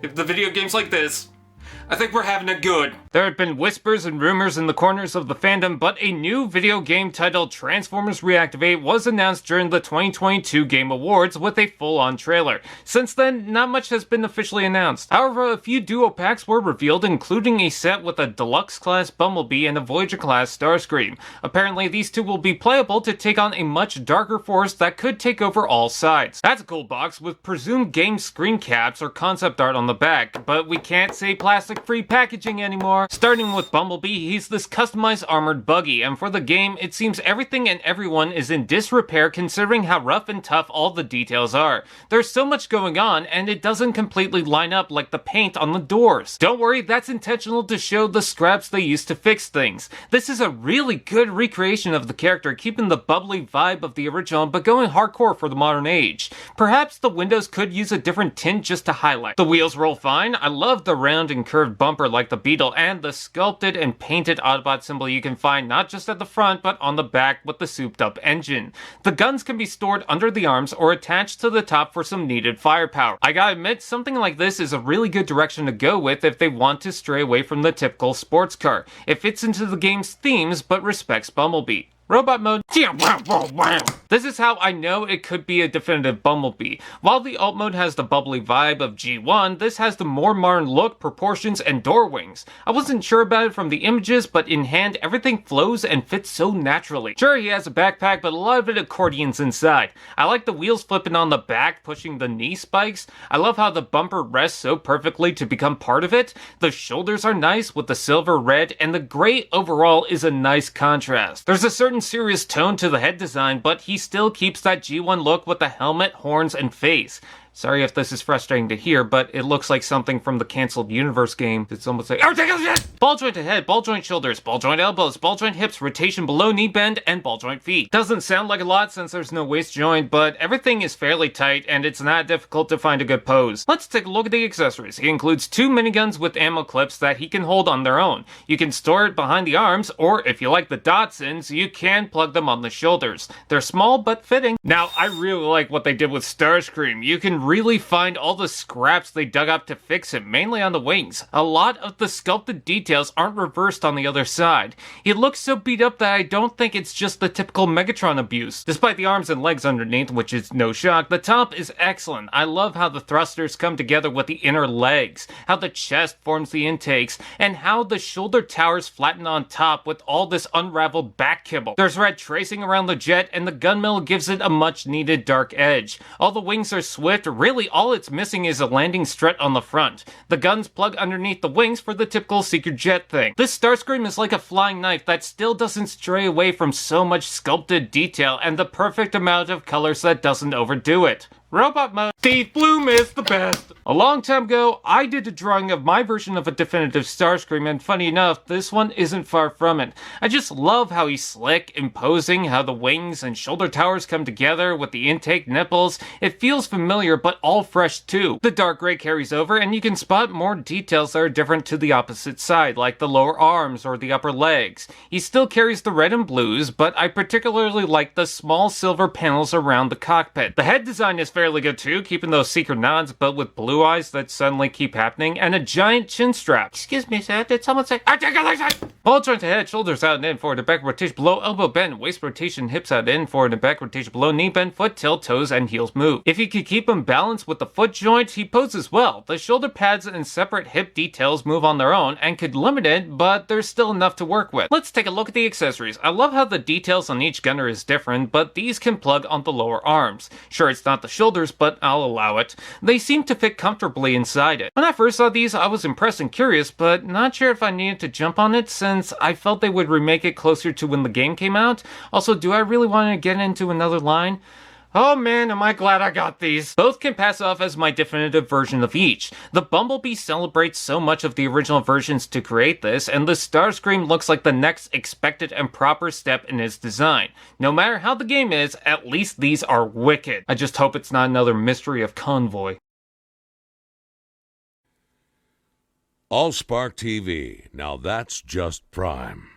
If the video game's like this, I think we're having it good. There have been whispers and rumors in the corners of the fandom, but a new video game titled Transformers Reactivate was announced during the 2022 Game Awards with a full-on trailer. Since then, not much has been officially announced. However, a few duo packs were revealed, including a set with a Deluxe class Bumblebee and a Voyager class Starscream. Apparently, these two will be playable to take on a much darker force that could take over all sides. That's a cool box with presumed game screen caps or concept art on the back, but we can't say plastic-free packaging anymore. Starting with Bumblebee, he's this customized armored buggy, and for the game, it seems everything and everyone is in disrepair considering how rough and tough all the details are. There's so much going on, and it doesn't completely line up like the paint on the doors. Don't worry, that's intentional to show the scraps they used to fix things. This is a really good recreation of the character, keeping the bubbly vibe of the original, but going hardcore for the modern age. Perhaps the windows could use a different tint just to highlight. The wheels roll fine. I love the round and curved bumper like the Beetle, and the sculpted and painted Autobot symbol you can find not just at the front but on the back with the souped up engine. The guns can be stored under the arms or attached to the top for some needed firepower. I gotta admit, something like this is a really good direction to go with if they want to stray away from the typical sports car. It fits into the game's themes but respects Bumblebee. Robot mode. This is how I know it could be a definitive Bumblebee. While the alt mode has the bubbly vibe of G1, this has the more modern look, proportions, and door wings. I wasn't sure about it from the images, but in hand, everything flows and fits so naturally. Sure, he has a backpack, but a lot of it accordions inside. I like the wheels flipping on the back, pushing the knee spikes. I love how the bumper rests so perfectly to become part of it. The shoulders are nice with the silver red, and the gray overall is a nice contrast. There's a certain serious tone to the head design, but he still keeps that G1 look with the helmet, horns, and face. Sorry if this is frustrating to hear, but it looks like something from the canceled Universe game. It's almost like ball joint ahead, ball joint shoulders, ball joint elbows, ball joint hips, rotation below knee bend, and ball joint feet. Doesn't sound like a lot since there's no waist joint, but everything is fairly tight and it's not difficult to find a good pose. Let's take a look at the accessories. He includes two miniguns with ammo clips that he can hold on their own. You can store it behind the arms, or if you like the Dotsons, you can plug them on the shoulders. They're small but fitting. Now, I really like what they did with Starscream. You can really find all the scraps they dug up to fix him, mainly on the wings. A lot of the sculpted details aren't reversed on the other side. He looks so beat up that I don't think it's just the typical Megatron abuse. Despite the arms and legs underneath, which is no shock, the top is excellent. I love how the thrusters come together with the inner legs, how the chest forms the intakes, and how the shoulder towers flatten on top with all this unraveled back kibble. There's red tracing around the jet, and the gunmetal gives it a much needed dark edge. All the wings are swift. Really, all it's missing is a landing strut on the front. The guns plug underneath the wings for the typical seeker jet thing. This Starscream is like a flying knife that still doesn't stray away from so much sculpted detail and the perfect amount of colors that doesn't overdo it. Robot mode. Steve Bloom is the best. A long time ago, I did a drawing of my version of a definitive Starscream, and funny enough, this one isn't far from it. I just love how he's slick, imposing, how the wings and shoulder towers come together with the intake nipples. It feels familiar, but all fresh too. The dark gray carries over, and you can spot more details that are different to the opposite side, like the lower arms or the upper legs. He still carries the red and blues, but I particularly like the small silver panels around the cockpit. The head design is fairly good too, keeping those secret nods, but with blue eyes that suddenly keep happening, and a giant chin strap. Excuse me, sir, did someone say ball joint ahead, shoulders out and in, forward and back rotation below, elbow bend, waist rotation, hips out in, forward and back rotation below, knee bend, foot tilt, toes, and heels move. If you could keep him balanced with the foot joint, he poses well. The shoulder pads and separate hip details move on their own and could limit it, but there's still enough to work with. Let's take a look at the accessories. I love how the details on each gunner is different, but these can plug on the lower arms. Sure, it's not the shoulders, but I'll allow it. They seem to fit comfortably inside it. When I first saw these, I was impressed and curious, but not sure if I needed to jump on it since I felt they would remake it closer to when the game came out. Also, do I really want to get into another line? Oh man, am I glad I got these. Both can pass off as my definitive version of each. The Bumblebee celebrates so much of the original versions to create this, and the Starscream looks like the next expected and proper step in its design. No matter how the game is, at least these are wicked. I just hope it's not another Mystery of Convoy. AllSpark TV. Now that's just prime.